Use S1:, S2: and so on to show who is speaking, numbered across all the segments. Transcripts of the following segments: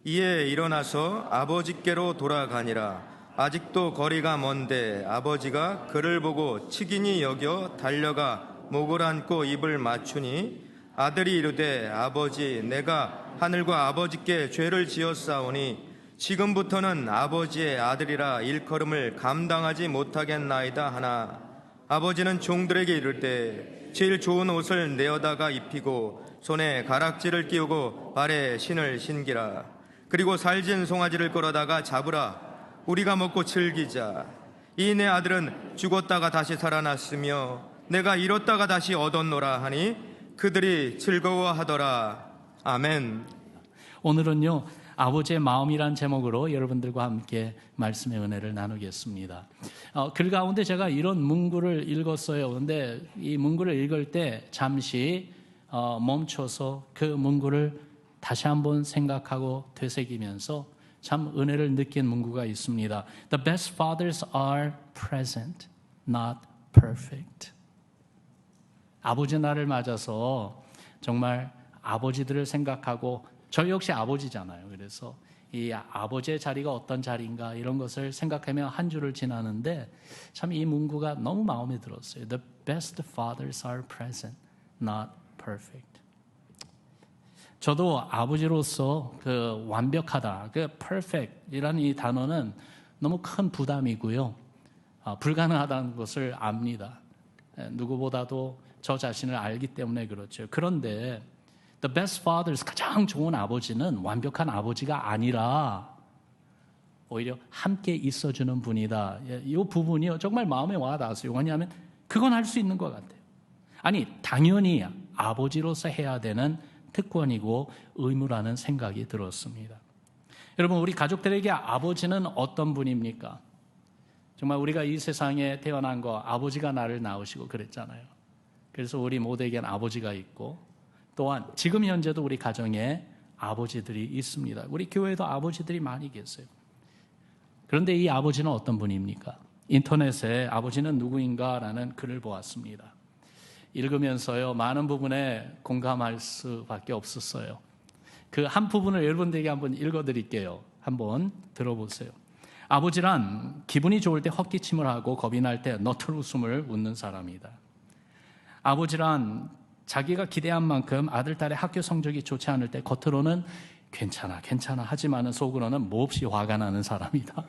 S1: 이에 일어나서 아버지께로 돌아가니라. 아직도 거리가 먼데 아버지가 그를 보고 치긴히 여겨 달려가 목을 안고 입을 맞추니 아들이 이르되 아버지 내가 하늘과 아버지께 죄를 지었사오니 지금부터는 아버지의 아들이라 일컬음을 감당하지 못하겠나이다 하나 아버지는 종들에게 이를 때 제일 좋은 옷을 내어다가 입히고 손에 가락지를 끼우고 발에 신을 신기라. 그리고 살진 송아지를 끌어다가 잡으라. 우리가 먹고 즐기자. 이 내 아들은 죽었다가 다시 살아났으며 내가 잃었다가 다시 얻었노라 하니 그들이 즐거워하더라. 아멘.
S2: 오늘은요 아버지의 마음이란 제목으로 여러분들과 함께 말씀의 은혜를 나누겠습니다. 글 가운데 제가 이런 문구를 읽었어요. 그런데 이 문구를 읽을 때 잠시 멈춰서 그 문구를 다시 한번 생각하고 되새기면서 참 은혜를 느낀 문구가 있습니다. The best fathers are present, not perfect. 아버지 날을 맞아서 정말 아버지들을 생각하고 저 역시 아버지잖아요. 그래서 이 아버지의 자리가 어떤 자리인가 이런 것을 생각하며 한 주를 지나는데 참 이 문구가 너무 마음에 들었어요. The best fathers are present, not perfect. 저도 아버지로서 그 완벽하다, 그 perfect이라는 이 단어는 너무 큰 부담이고요. 불가능하다는 것을 압니다. 누구보다도 저 자신을 알기 때문에 그렇죠. 그런데 The best fathers, 가장 좋은 아버지는 완벽한 아버지가 아니라 오히려 함께 있어주는 분이다. 이 부분이 정말 마음에 와닿았어요. 왜냐하면 그건 할 수 있는 것 같아요. 아니 당연히 아버지로서 해야 되는 특권이고 의무라는 생각이 들었습니다. 여러분 우리 가족들에게 아버지는 어떤 분입니까? 정말 우리가 이 세상에 태어난 거 아버지가 나를 낳으시고 그랬잖아요. 그래서 우리 모두에겐 아버지가 있고 또한 지금 현재도 우리 가정에 아버지들이 있습니다. 우리 교회에도 아버지들이 많이 계세요. 그런데 이 아버지는 어떤 분입니까? 인터넷에 아버지는 누구인가라는 글을 보았습니다. 읽으면서요 많은 부분에 공감할 수밖에 없었어요. 그 한 부분을 여러분들에게 한번 읽어드릴게요. 한번 들어보세요. 아버지란 기분이 좋을 때 헛기침을 하고 겁이 날 때 너털 웃음을 웃는 사람이다. 아버지란 자기가 기대한 만큼 아들, 딸의 학교 성적이 좋지 않을 때 겉으로는 괜찮아 하지만 속으로는 몹시 화가 나는 사람이다.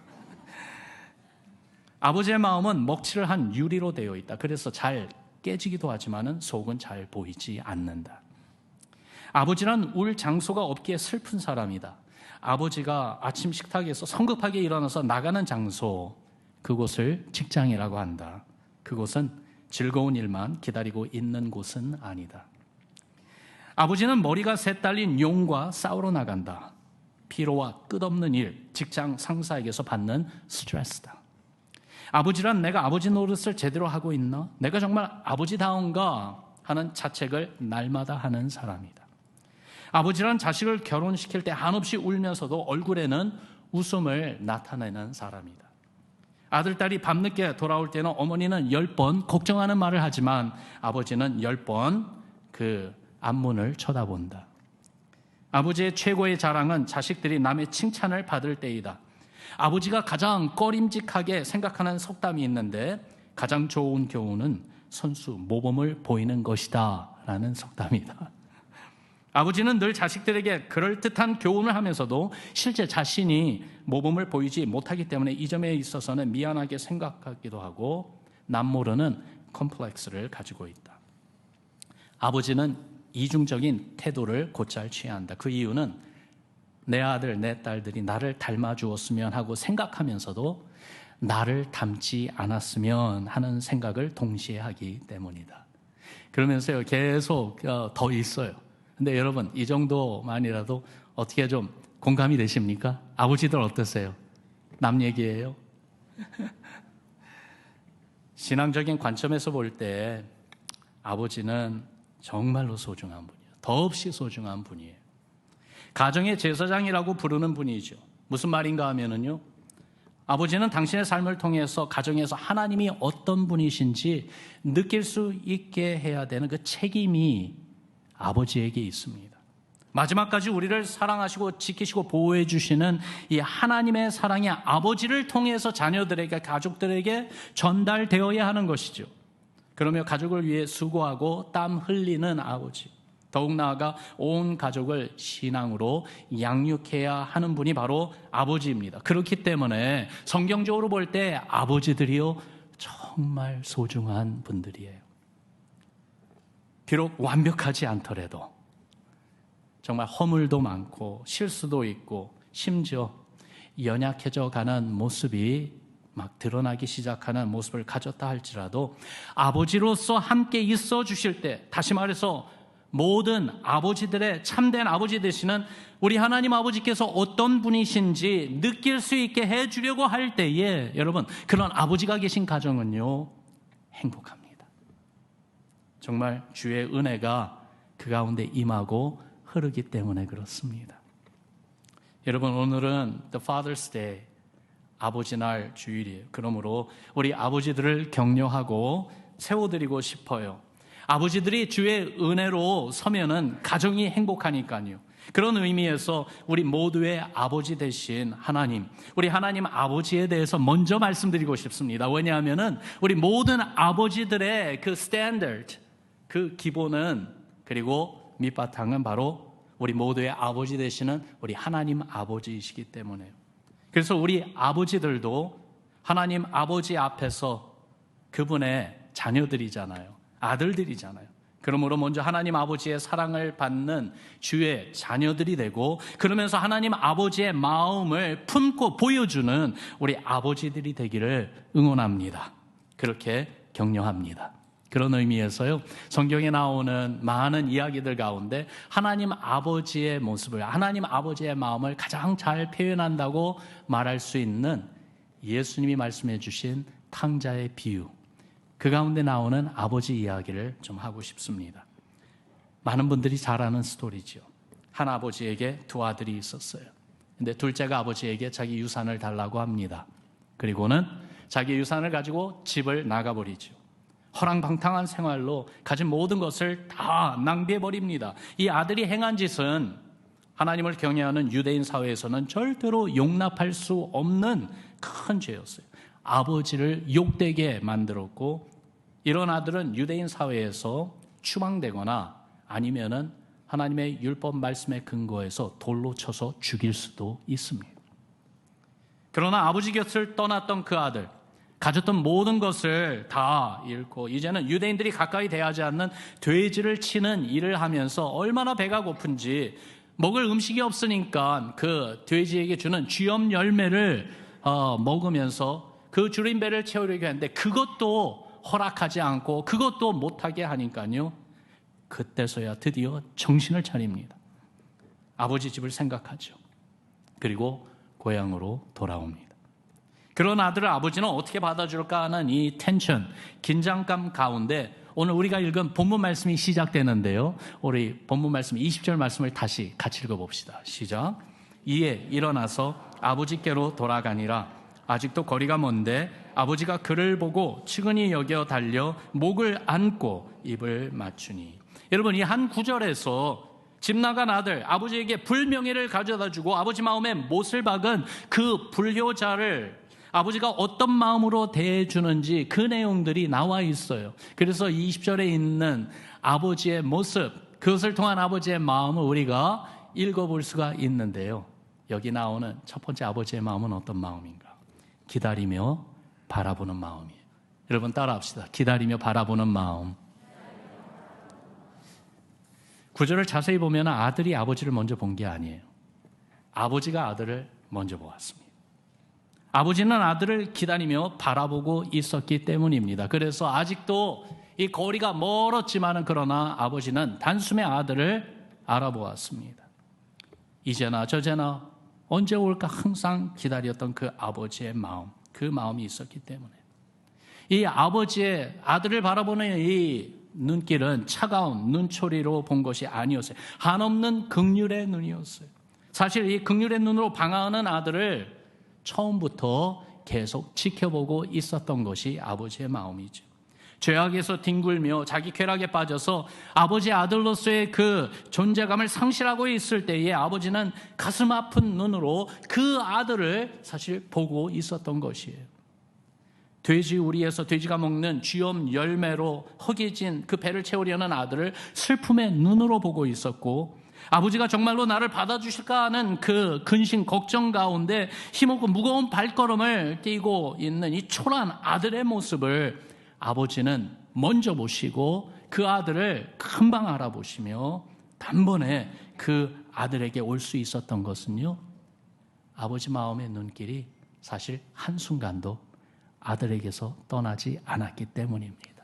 S2: 아버지의 마음은 먹칠을 한 유리로 되어 있다. 그래서 잘 깨지기도 하지만 속은 잘 보이지 않는다. 아버지란 울 장소가 없기에 슬픈 사람이다. 아버지가 아침 식탁에서 성급하게 일어나서 나가는 장소, 그곳을 직장이라고 한다. 그곳은 즐거운 일만 기다리고 있는 곳은 아니다. 아버지는 머리가 셋 달린 용과 싸우러 나간다. 피로와 끝없는 일, 직장 상사에게서 받는 스트레스다. 아버지란 내가 아버지 노릇을 제대로 하고 있나? 내가 정말 아버지다운가? 하는 자책을 날마다 하는 사람이다. 아버지란 자식을 결혼시킬 때 한없이 울면서도 얼굴에는 웃음을 나타내는 사람이다. 아들, 딸이 밤늦게 돌아올 때는 어머니는 10번 걱정하는 말을 하지만 아버지는 10번 그 앞문을 쳐다본다. 아버지의 최고의 자랑은 자식들이 남의 칭찬을 받을 때이다. 아버지가 가장 꺼림직하게 생각하는 속담이 있는데 가장 좋은 교훈은 선수 모범을 보이는 것이다 라는 속담이다. 아버지는 늘 자식들에게 그럴듯한 교훈을 하면서도 실제 자신이 모범을 보이지 못하기 때문에 이 점에 있어서는 미안하게 생각하기도 하고 남모르는 컴플렉스를 가지고 있다. 아버지는 이중적인 태도를 곧잘 취한다. 그 이유는 내 아들, 내 딸들이 나를 닮아주었으면 하고 생각하면서도 나를 닮지 않았으면 하는 생각을 동시에 하기 때문이다. 그러면서요 계속 더 있어요. 근데 여러분 이 정도만이라도 어떻게 좀 공감이 되십니까? 아버지들 어떠세요? 남 얘기예요? 신앙적인 관점에서 볼 때 아버지는 정말로 소중한 분이에요. 더없이 소중한 분이에요. 가정의 제사장이라고 부르는 분이죠. 무슨 말인가 하면은요, 아버지는 당신의 삶을 통해서 가정에서 하나님이 어떤 분이신지 느낄 수 있게 해야 되는 그 책임이 아버지에게 있습니다. 마지막까지 우리를 사랑하시고 지키시고 보호해 주시는 이 하나님의 사랑이 아버지를 통해서 자녀들에게, 가족들에게 전달되어야 하는 것이죠. 그러며 가족을 위해 수고하고 땀 흘리는 아버지, 더욱 나아가 온 가족을 신앙으로 양육해야 하는 분이 바로 아버지입니다. 그렇기 때문에 성경적으로 볼 때 아버지들이요 정말 소중한 분들이에요. 비록 완벽하지 않더라도 정말 허물도 많고 실수도 있고 심지어 연약해져 가는 모습이 막 드러나기 시작하는 모습을 가졌다 할지라도 아버지로서 함께 있어 주실 때, 다시 말해서 모든 아버지들의 참된 아버지 되시는 우리 하나님 아버지께서 어떤 분이신지 느낄 수 있게 해주려고 할 때에 여러분, 그런 아버지가 계신 가정은요 행복합니다. 정말 주의 은혜가 그 가운데 임하고 흐르기 때문에 그렇습니다. 여러분, 오늘은 The Father's Day, 아버지 날 주일이에요. 그러므로 우리 아버지들을 격려하고 세워드리고 싶어요. 아버지들이 주의 은혜로 서면은 가정이 행복하니까요. 그런 의미에서 우리 모두의 아버지 되신 하나님, 우리 하나님 아버지에 대해서 먼저 말씀드리고 싶습니다. 왜냐하면은 우리 모든 아버지들의 그 스탠더드, 그 기본은, 그리고 밑바탕은 바로 우리 모두의 아버지 되시는 우리 하나님 아버지이시기 때문에요. 그래서 우리 아버지들도 하나님 아버지 앞에서 그분의 자녀들이잖아요. 아들들이잖아요. 그러므로 먼저 하나님 아버지의 사랑을 받는 주의 자녀들이 되고, 그러면서 하나님 아버지의 마음을 품고 보여주는 우리 아버지들이 되기를 응원합니다. 그렇게 격려합니다. 그런 의미에서요, 성경에 나오는 많은 이야기들 가운데 하나님 아버지의 모습을, 하나님 아버지의 마음을 가장 잘 표현한다고 말할 수 있는 예수님이 말씀해 주신 탕자의 비유, 그 가운데 나오는 아버지 이야기를 좀 하고 싶습니다. 많은 분들이 잘 아는 스토리죠. 한 아버지에게 두 아들이 있었어요. 근데 둘째가 아버지에게 자기 유산을 달라고 합니다. 그리고는 자기 유산을 가지고 집을 나가버리죠. 허랑방탕한 생활로 가진 모든 것을 다 낭비해버립니다. 이 아들이 행한 짓은 하나님을 경외하는 유대인 사회에서는 절대로 용납할 수 없는 큰 죄였어요. 아버지를 욕되게 만들었고, 이런 아들은 유대인 사회에서 추방되거나 아니면은 하나님의 율법 말씀에 근거해서 돌로 쳐서 죽일 수도 있습니다. 그러나 아버지 곁을 떠났던 그 아들, 가졌던 모든 것을 다 잃고 이제는 유대인들이 가까이 대하지 않는 돼지를 치는 일을 하면서 얼마나 배가 고픈지 먹을 음식이 없으니까 그 돼지에게 주는 쥐염 열매를 먹으면서 그 주린 배를 채우려고 했는데 그것도 허락하지 않고 그것도 못하게 하니까요, 그때서야 드디어 정신을 차립니다. 아버지 집을 생각하죠. 그리고 고향으로 돌아옵니다. 그런 아들을 아버지는 어떻게 받아줄까 하는 이 텐션, 긴장감 가운데 오늘 우리가 읽은 본문 말씀이 시작되는데요, 우리 본문 말씀 20절 말씀을 다시 같이 읽어봅시다. 시작. 이에 일어나서 아버지께로 돌아가니라. 아직도 거리가 먼데 아버지가 그를 보고 측은히 여겨 달려 목을 안고 입을 맞추니. 여러분, 이 한 구절에서 집 나간 아들, 아버지에게 불명예를 가져다주고 아버지 마음에 못을 박은 그 불효자를 아버지가 어떤 마음으로 대해주는지 그 내용들이 나와 있어요. 그래서 20절에 있는 아버지의 모습, 그것을 통한 아버지의 마음을 우리가 읽어볼 수가 있는데요, 여기 나오는 첫 번째 아버지의 마음은 어떤 마음인가? 기다리며 바라보는 마음이에요. 여러분 따라합시다. 기다리며 바라보는 마음. 구절을 자세히 보면 아들이 아버지를 먼저 본 게 아니에요. 아버지가 아들을 먼저 보았습니다. 아버지는 아들을 기다리며 바라보고 있었기 때문입니다. 그래서 아직도 이 거리가 멀었지만은 그러나 아버지는 단숨에 아들을 알아보았습니다. 이제나 저제나 언제 올까 항상 기다렸던 그 아버지의 마음, 그 마음이 있었기 때문에 이 아버지의 아들을 바라보는 이 눈길은 차가운 눈초리로 본 것이 아니었어요. 한없는 긍휼의 눈이었어요. 사실 이 긍휼의 눈으로 방황하는 아들을 처음부터 계속 지켜보고 있었던 것이 아버지의 마음이죠. 죄악에서 뒹굴며 자기 쾌락에 빠져서 아버지의 아들로서의 그 존재감을 상실하고 있을 때에 아버지는 가슴 아픈 눈으로 그 아들을 사실 보고 있었던 것이에요. 돼지 우리에서 돼지가 먹는 쥐염 열매로 허기진 그 배를 채우려는 아들을 슬픔의 눈으로 보고 있었고, 아버지가 정말로 나를 받아주실까 하는 그 근심 걱정 가운데 힘없고 무거운 발걸음을 띄고 있는 이 초라한 아들의 모습을 아버지는 먼저 보시고 그 아들을 금방 알아보시며 단번에 그 아들에게 올 수 있었던 것은요, 아버지 마음의 눈길이 사실 한순간도 아들에게서 떠나지 않았기 때문입니다.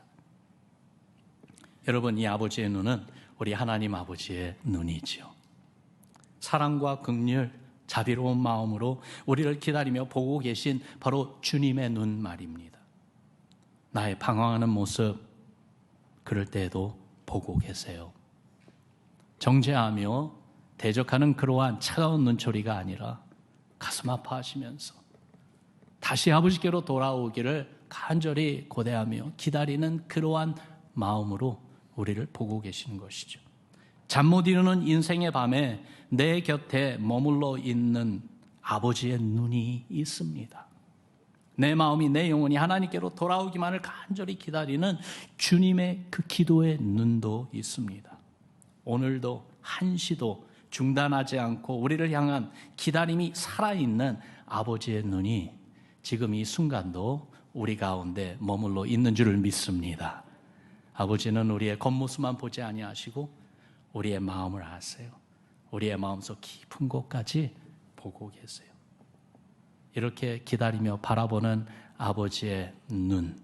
S2: 여러분, 이 아버지의 눈은 우리 하나님 아버지의 눈이지요. 사랑과 긍휼, 자비로운 마음으로 우리를 기다리며 보고 계신 바로 주님의 눈 말입니다. 나의 방황하는 모습, 그럴 때에도 보고 계세요. 정죄하며 대적하는 그러한 차가운 눈초리가 아니라 가슴 아파하시면서 다시 아버지께로 돌아오기를 간절히 고대하며 기다리는 그러한 마음으로 우리를 보고 계시는 것이죠. 잠 못 이루는 인생의 밤에 내 곁에 머물러 있는 아버지의 눈이 있습니다. 내 마음이, 내 영혼이 하나님께로 돌아오기만을 간절히 기다리는 주님의 그 기도의 눈도 있습니다. 오늘도 한시도 중단하지 않고 우리를 향한 기다림이 살아있는 아버지의 눈이 지금 이 순간도 우리 가운데 머물러 있는 줄을 믿습니다. 아버지는 우리의 겉모습만 보지 아니하시고 우리의 마음을 아세요. 우리의 마음속 깊은 곳까지 보고 계세요. 이렇게 기다리며 바라보는 아버지의 눈,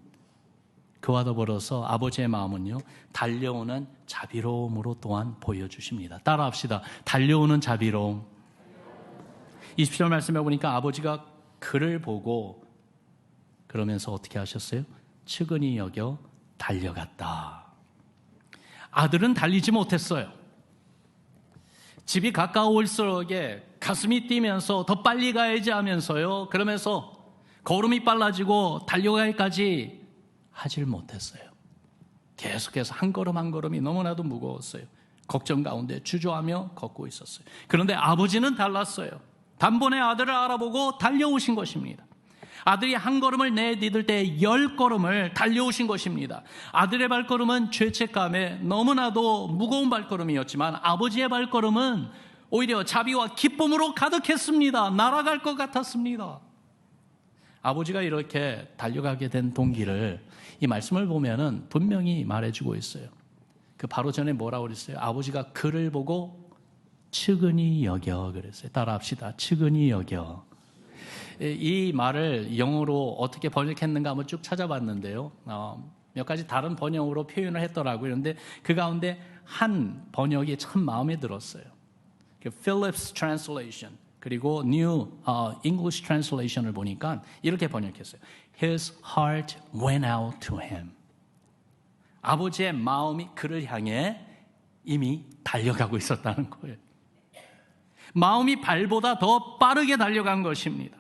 S2: 그와 더불어서 아버지의 마음은요, 달려오는 자비로움으로 또한 보여주십니다. 따라합시다. 달려오는 자비로움. 20절 말씀해 보니까 아버지가 그를 보고 그러면서 어떻게 하셨어요? 측은히 여겨 달려갔다. 아들은 달리지 못했어요. 집이 가까울수록에 가슴이 뛰면서 더 빨리 가야지 하면서요, 그러면서 걸음이 빨라지고 달려가기까지 하질 못했어요. 계속해서 한 걸음 한 걸음이 너무나도 무거웠어요. 걱정 가운데 주저하며 걷고 있었어요. 그런데 아버지는 달랐어요. 단번에 아들을 알아보고 달려오신 것입니다. 아들이 한 걸음을 내디딜 때 10걸음을 달려오신 것입니다. 아들의 발걸음은 죄책감에 너무나도 무거운 발걸음이었지만 아버지의 발걸음은 오히려 자비와 기쁨으로 가득했습니다. 날아갈 것 같았습니다. 아버지가 이렇게 달려가게 된 동기를 이 말씀을 보면은 분명히 말해주고 있어요. 그 바로 전에 뭐라고 그랬어요? 아버지가 그를 보고 측은히 여겨 그랬어요. 따라합시다. 측은히 여겨. 이 말을 영어로 어떻게 번역했는가 한번 쭉 찾아봤는데요. 몇 가지 다른 번역으로 표현을 했더라고요. 그런데 그 가운데 한 번역이 참 마음에 들었어요. Phillips Translation 그리고 New English Translation을 보니까 이렇게 번역했어요. His heart went out to him. 아버지의 마음이 그를 향해 이미 달려가고 있었다는 거예요. 마음이 발보다 더 빠르게 달려간 것입니다.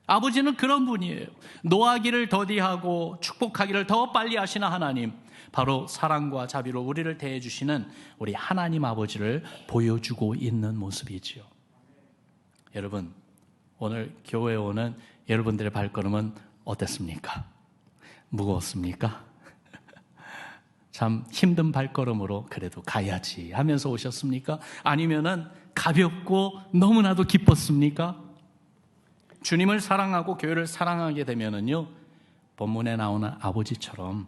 S2: 아버지는 그런 분이에요. 노하기를 더디하고 축복하기를 더 빨리 하시는 하나님, 바로 사랑과 자비로 우리를 대해 주시는 우리 하나님 아버지를 보여주고 있는 모습이지요. 여러분, 오늘 교회에 오는 여러분들의 발걸음은 어땠습니까? 무거웠습니까? 참 힘든 발걸음으로 그래도 가야지 하면서 오셨습니까? 아니면은 가볍고 너무나도 기뻤습니까? 주님을 사랑하고 교회를 사랑하게 되면은요, 본문에 나오는 아버지처럼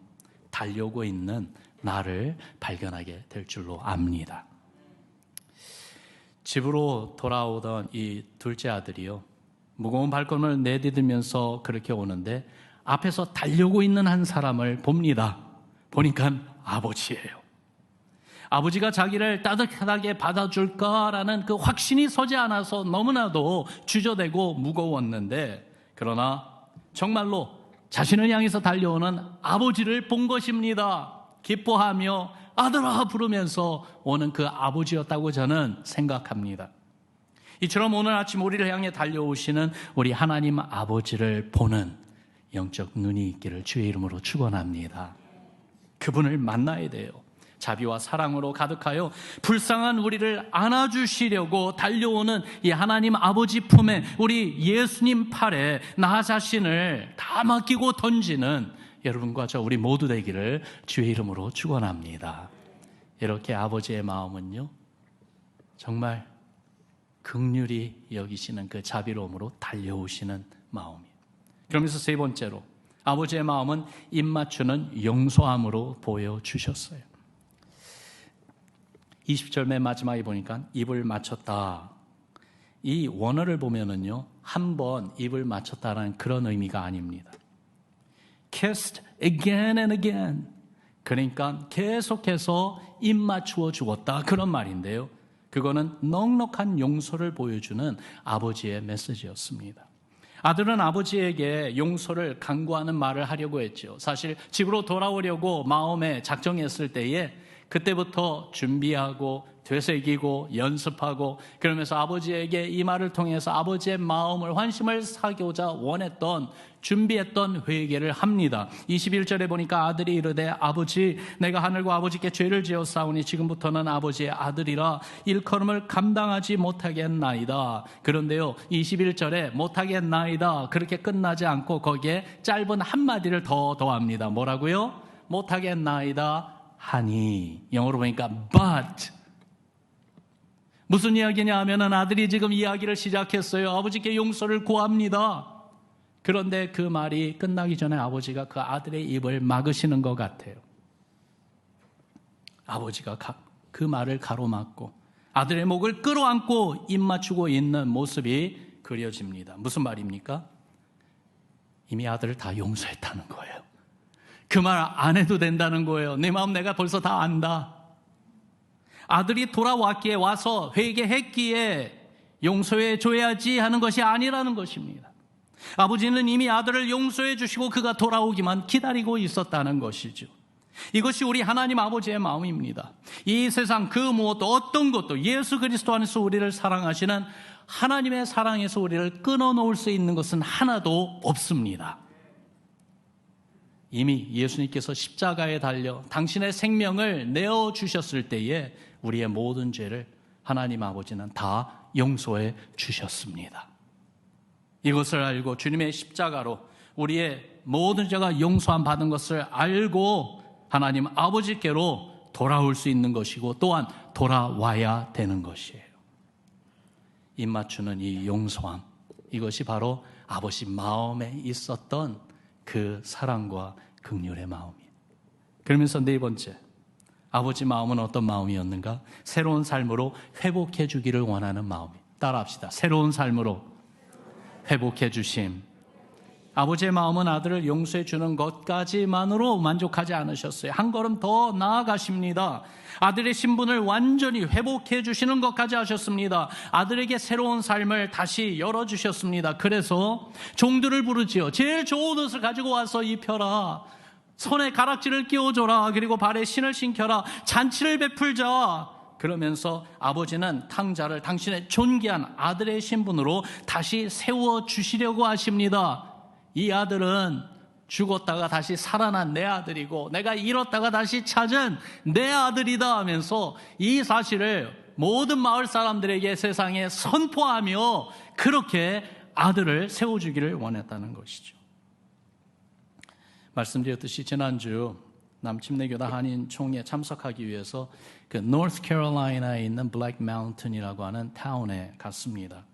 S2: 달려오고 있는 나를 발견하게 될 줄로 압니다. 집으로 돌아오던 이 둘째 아들이요, 무거운 발걸음을 내디디면서 그렇게 오는데 앞에서 달려오고 있는 한 사람을 봅니다. 보니까 아버지예요. 아버지가 자기를 따뜻하게 받아줄까라는 그 확신이 서지 않아서 너무나도 주저되고 무거웠는데, 그러나 정말로 자신을 향해서 달려오는 아버지를 본 것입니다. 기뻐하며 아들아 부르면서 오는 그 아버지였다고 저는 생각합니다. 이처럼 오늘 아침 우리를 향해 달려오시는 우리 하나님 아버지를 보는 영적 눈이 있기를 주의 이름으로 축원합니다. 그분을 만나야 돼요. 자비와 사랑으로 가득하여 불쌍한 우리를 안아주시려고 달려오는 이 하나님 아버지 품에, 우리 예수님 팔에 나 자신을 다 맡기고 던지는 여러분과 저 우리 모두 되기를 주의 이름으로 축원합니다. 이렇게 아버지의 마음은요, 정말 긍휼히 여기시는 그 자비로움으로 달려오시는 마음이에요. 그러면서 세 번째로 아버지의 마음은 입 맞추는 용서함으로 보여주셨어요. 20절 맨 마지막에 보니까 입을 맞췄다. 이 원어를 보면은요, 한 번 입을 맞췄다라는 그런 의미가 아닙니다. Kissed again and again. 그러니까 계속해서 입 맞추어 주었다, 그런 말인데요. 그거는 넉넉한 용서를 보여주는 아버지의 메시지였습니다. 아들은 아버지에게 용서를 강구하는 말을 하려고 했죠. 사실 집으로 돌아오려고 마음에 작정했을 때에 그때부터 준비하고 되새기고 연습하고, 그러면서 아버지에게 이 말을 통해서 아버지의 마음을, 환심을 사고자 원했던, 준비했던 회개를 합니다. 21절에 보니까 아들이 이르되 아버지, 내가 하늘과 아버지께 죄를 지었사오니 지금부터는 아버지의 아들이라 일컬음을 감당하지 못하겠나이다. 그런데요, 21절에 못하겠나이다 그렇게 끝나지 않고 거기에 짧은 한마디를 더 더합니다. 뭐라고요? 못하겠나이다 하니. 영어로 보니까 but. 무슨 이야기냐 하면은 아들이 지금 이야기를 시작했어요. 아버지께 용서를 구합니다. 그런데 그 말이 끝나기 전에 아버지가 그 아들의 입을 막으시는 것 같아요. 아버지가 그 말을 가로막고 아들의 목을 끌어안고 입 맞추고 있는 모습이 그려집니다. 무슨 말입니까? 이미 아들을 다 용서했다는 거예요. 그 말 안 해도 된다는 거예요. 내 마음 내가 벌써 다 안다. 아들이 돌아왔기에, 와서 회개했기에 용서해 줘야지 하는 것이 아니라는 것입니다. 아버지는 이미 아들을 용서해 주시고 그가 돌아오기만 기다리고 있었다는 것이죠. 이것이 우리 하나님 아버지의 마음입니다. 이 세상 그 무엇도, 어떤 것도 예수 그리스도 안에서 우리를 사랑하시는 하나님의 사랑에서 우리를 끊어놓을 수 있는 것은 하나도 없습니다. 이미 예수님께서 십자가에 달려 당신의 생명을 내어주셨을 때에 우리의 모든 죄를 하나님 아버지는 다 용서해 주셨습니다. 이것을 알고 주님의 십자가로 우리의 모든 죄가 용서함 받은 것을 알고 하나님 아버지께로 돌아올 수 있는 것이고, 또한 돌아와야 되는 것이에요. 입 맞추는 이 용서함, 이것이 바로 아버지 마음에 있었던 그 사랑과 긍휼의 마음이에요. 그러면서 네 번째, 아버지 마음은 어떤 마음이었는가? 새로운 삶으로 회복해 주기를 원하는 마음이에요. 따라합시다. 새로운 삶으로 회복해 주심. 아버지의 마음은 아들을 용서해 주는 것까지만으로 만족하지 않으셨어요. 한 걸음 더 나아가십니다. 아들의 신분을 완전히 회복해 주시는 것까지 하셨습니다. 아들에게 새로운 삶을 다시 열어주셨습니다. 그래서 종들을 부르지요. 제일 좋은 옷을 가지고 와서 입혀라. 손에 가락지를 끼워줘라. 그리고 발에 신을 신겨라. 잔치를 베풀자. 그러면서 아버지는 탕자를 당신의 존귀한 아들의 신분으로 다시 세워주시려고 하십니다. 이 아들은 죽었다가 다시 살아난 내 아들이고, 내가 잃었다가 다시 찾은 내 아들이다 하면서 이 사실을 모든 마을 사람들에게 세상에 선포하며 그렇게 아들을 세워주기를 원했다는 것이죠. 말씀드렸듯이 지난주 남침내교단 한인 총회에 참석하기 위해서 그 노스캐롤라이나에 있는 블랙 마운틴이라고 하는 타운에 갔습니다.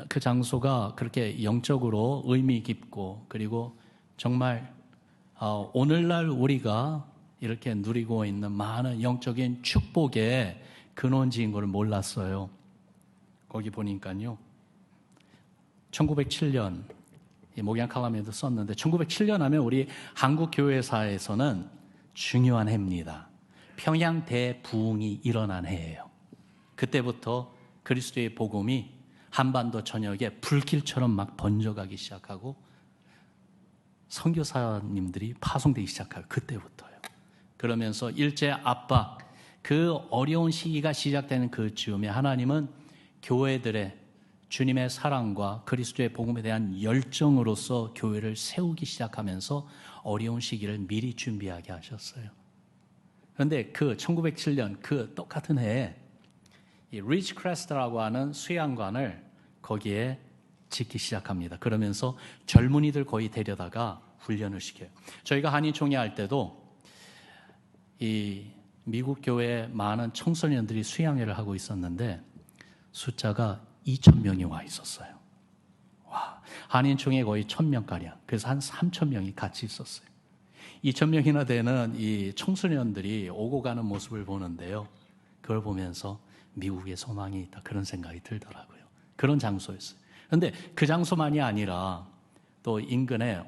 S2: 그 장소가 그렇게 영적으로 의미 깊고, 그리고 정말 오늘날 우리가 이렇게 누리고 있는 많은 영적인 축복의 근원지인 걸 몰랐어요. 거기 보니까요, 1907년 목양 칼럼에도 썼는데, 1907년 하면 우리 한국 교회사에서는 중요한 해입니다. 평양 대부흥이 일어난 해예요. 그때부터 그리스도의 복음이 한반도 전역에 불길처럼 막 번져가기 시작하고 선교사님들이 파송되기 시작하고, 그때부터요. 그러면서 일제 압박, 그 어려운 시기가 시작되는 그 즈음에 하나님은 교회들의 주님의 사랑과 그리스도의 복음에 대한 열정으로서 교회를 세우기 시작하면서 어려운 시기를 미리 준비하게 하셨어요. 그런데 그 1907년 그 똑같은 해에 이 리치크레스트라고 하는 수양관을 거기에 짓기 시작합니다. 그러면서 젊은이들 거의 데려다가 훈련을 시켜요. 저희가 한인총회 할 때도 이 미국 교회에 많은 청소년들이 수양회를 하고 있었는데 숫자가 2,000명이 와 있었어요. 와, 한인총회 거의 1,000명가량. 그래서 한 3,000명이 같이 있었어요. 2,000명이나 되는 이 청소년들이 오고 가는 모습을 보는데요. 그걸 보면서 미국에 소망이 있다. 그런 생각이 들더라고요. 그런 장소였어요. 그런데 그 장소만이 아니라 또 인근에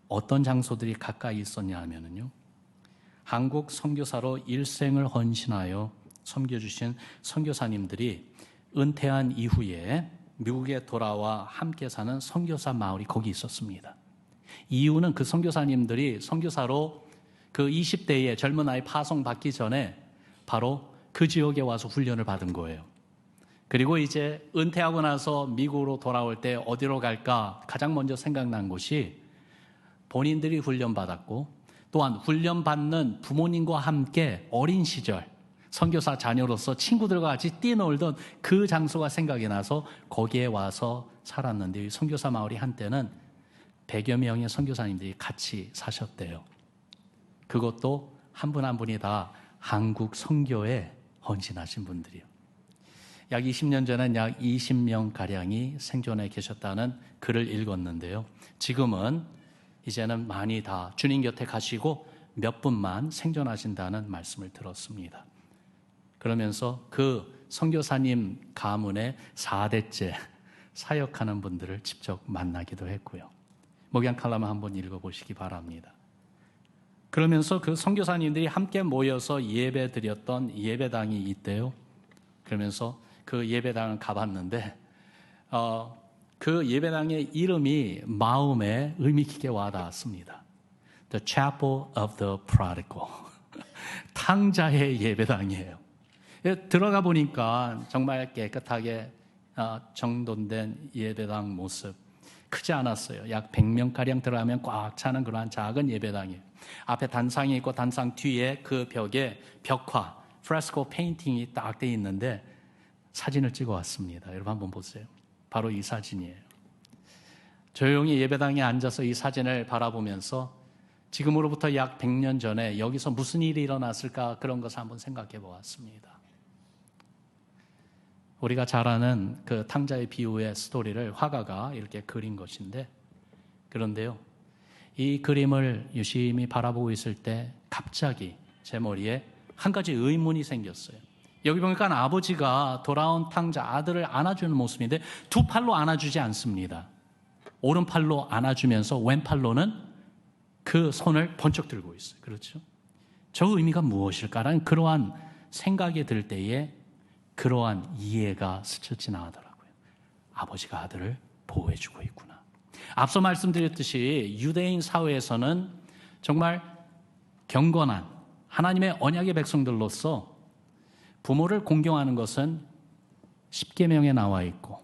S2: 어떤 장소들이 가까이 있었냐 하면요. 한국 선교사로 일생을 헌신하여 섬겨주신 선교사님들이 은퇴한 이후에 미국에 돌아와 함께 사는 선교사 마을이 거기 있었습니다. 이유는 그 선교사님들이 선교사로 그 20대의 젊은 아이 파송받기 전에 바로 그 지역에 와서 훈련을 받은 거예요. 그리고 이제 은퇴하고 나서 미국으로 돌아올 때 어디로 갈까 가장 먼저 생각난 곳이 본인들이 훈련받았고 또한 훈련받는 부모님과 함께 어린 시절 선교사 자녀로서 친구들과 같이 뛰놀던 그 장소가 생각이 나서 거기에 와서 살았는데 이 선교사 마을이 한때는 100여 명의 선교사님들이 같이 사셨대요. 그것도 한 분 한 분이 다 한국 선교에 헌신하신 분들이요. 약 20년 전엔 약 20명가량이 생존해 계셨다는 글을 읽었는데요. 지금은 이제는 많이 다 주님 곁에 가시고 몇 분만 생존하신다는 말씀을 들었습니다. 그러면서 그 선교사님 가문의 4대째 사역하는 분들을 직접 만나기도 했고요. 목양 칼럼을 한번 읽어보시기 바랍니다. 그러면서 그 선교사님들이 함께 모여서 예배 드렸던 예배당이 있대요. 그러면서 그 예배당을 가봤는데 그 예배당의 이름이 마음에 의미 깊게 와닿았습니다. The Chapel of the Prodigal. 탕자의 예배당이에요. 들어가 보니까 정말 깨끗하게 정돈된 예배당 모습. 크지 않았어요. 약 100명가량 들어가면 꽉 차는 그러한 작은 예배당이에요. 앞에 단상이 있고 단상 뒤에 그 벽에 벽화, 프레스코 페인팅이 딱 돼 있는데 사진을 찍어 왔습니다. 여러분 한번 보세요. 바로 이 사진이에요. 조용히 예배당에 앉아서 이 사진을 바라보면서 지금으로부터 약 100년 전에 여기서 무슨 일이 일어났을까 그런 것을 한번 생각해 보았습니다. 우리가 잘 아는 그 탕자의 비유의 스토리를 화가가 이렇게 그린 것인데 그런데요. 이 그림을 유심히 바라보고 있을 때 갑자기 제 머리에 한 가지 의문이 생겼어요. 여기 보니까 아버지가 돌아온 탕자 아들을 안아주는 모습인데 두 팔로 안아주지 않습니다. 오른팔로 안아주면서 왼팔로는 그 손을 번쩍 들고 있어요. 그렇죠? 저 의미가 무엇일까라는 그러한 생각이 들 때에 그러한 이해가 스쳐 지나가더라고요. 아버지가 아들을 보호해주고 있구나. 앞서 말씀드렸듯이 유대인 사회에서는 정말 경건한 하나님의 언약의 백성들로서 부모를 공경하는 것은 십계명에 나와 있고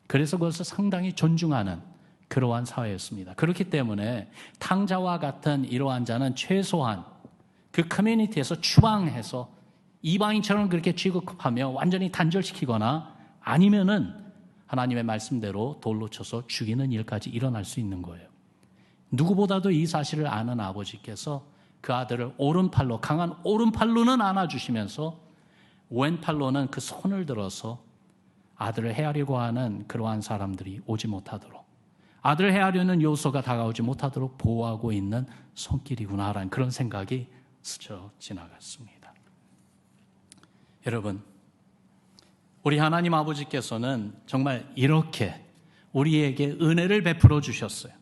S2: 그래서 그것을 상당히 존중하는 그러한 사회였습니다. 그렇기 때문에 탕자와 같은 이러한 자는 최소한 그 커뮤니티에서 추방해서 이방인처럼 그렇게 취급하며 완전히 단절시키거나 아니면은 하나님의 말씀대로 돌로 쳐서 죽이는 일까지 일어날 수 있는 거예요. 누구보다도 이 사실을 아는 아버지께서 그 아들을 오른팔로 강한 오른팔로는 안아주시면서 왼팔로는 그 손을 들어서 아들을 해하려고 하는 그러한 사람들이 오지 못하도록 아들을 해하려는 요소가 다가오지 못하도록 보호하고 있는 손길이구나라는 그런 생각이 스쳐 지나갔습니다. 여러분, 우리 하나님 아버지께서는 정말 이렇게 우리에게 은혜를 베풀어 주셨어요.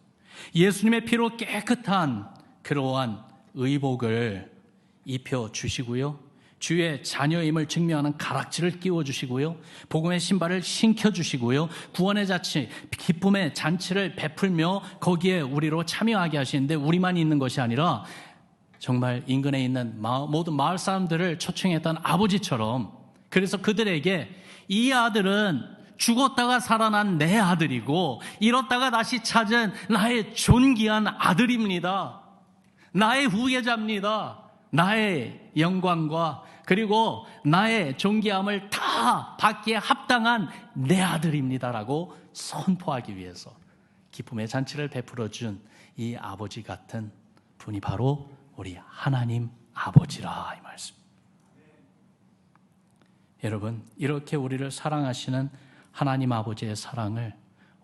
S2: 예수님의 피로 깨끗한 그러한 의복을 입혀 주시고요. 주의 자녀임을 증명하는 가락지를 끼워 주시고요. 복음의 신발을 신겨 주시고요. 구원의 자치, 기쁨의 잔치를 베풀며 거기에 우리로 참여하게 하시는데 우리만 있는 것이 아니라 정말 인근에 있는 모든 마을 사람들을 초청했던 아버지처럼 그래서 그들에게 이 아들은 죽었다가 살아난 내 아들이고 잃었다가 다시 찾은 나의 존귀한 아들입니다. 나의 후계자입니다. 나의 영광과 그리고 나의 존귀함을 다 받기에 합당한 내 아들입니다라고 선포하기 위해서 기쁨의 잔치를 베풀어 준 이 아버지 같은 분이 바로 우리 하나님 아버지라 이 말씀. 여러분, 이렇게 우리를 사랑하시는 하나님 아버지의 사랑을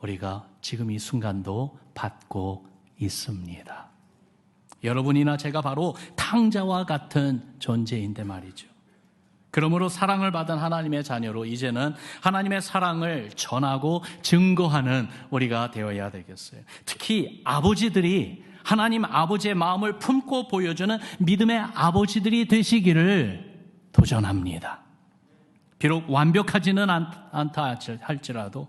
S2: 우리가 지금 이 순간도 받고 있습니다. 여러분이나 제가 바로 탕자와 같은 존재인데 말이죠. 그러므로 사랑을 받은 하나님의 자녀로 이제는 하나님의 사랑을 전하고 증거하는 우리가 되어야 되겠어요. 특히 아버지들이 하나님 아버지의 마음을 품고 보여주는 믿음의 아버지들이 되시기를 도전합니다. 비록 완벽하지는 않다 할지라도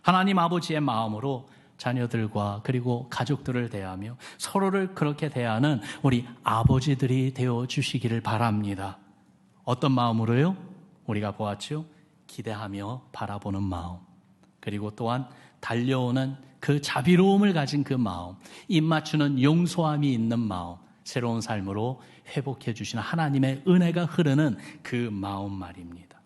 S2: 하나님 아버지의 마음으로 자녀들과 그리고 가족들을 대하며 서로를 그렇게 대하는 우리 아버지들이 되어 주시기를 바랍니다. 어떤 마음으로요? 우리가 보았죠? 기대하며 바라보는 마음, 그리고 또한 달려오는 그 자비로움을 가진 그 마음, 입맞추는 용서함이 있는 마음, 새로운 삶으로 회복해 주시는 하나님의 은혜가 흐르는 그 마음 말입니다.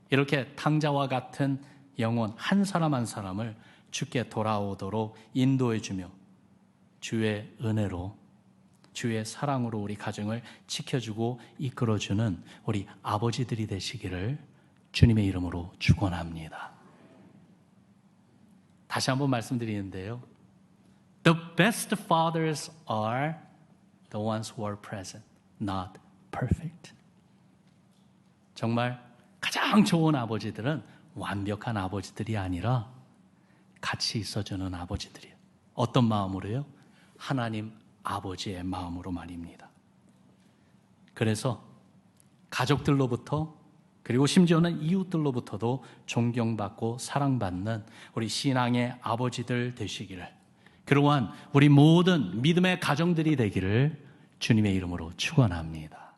S2: 이렇게 탕자와 같은 영혼 한 사람 한 사람을 주께 돌아오도록 인도해 주며 주의 은혜로 주의 사랑으로 우리 가정을 지켜주고 이끌어주는 우리 아버지들이 되시기를 주님의 이름으로 축원합니다. 다시 한번 말씀드리는데요. The best fathers are the ones who are present, not perfect. 정말 가장 좋은 아버지들은 완벽한 아버지들이 아니라 같이 있어주는 아버지들이에요. 어떤 마음으로요? 하나님 아버지의 마음으로 말입니다. 그래서 가족들로부터 그리고 심지어는 이웃들로부터도 존경받고 사랑받는 우리 신앙의 아버지들 되시기를, 그러한 우리 모든 믿음의 가정들이 되기를 주님의 이름으로 축원합니다.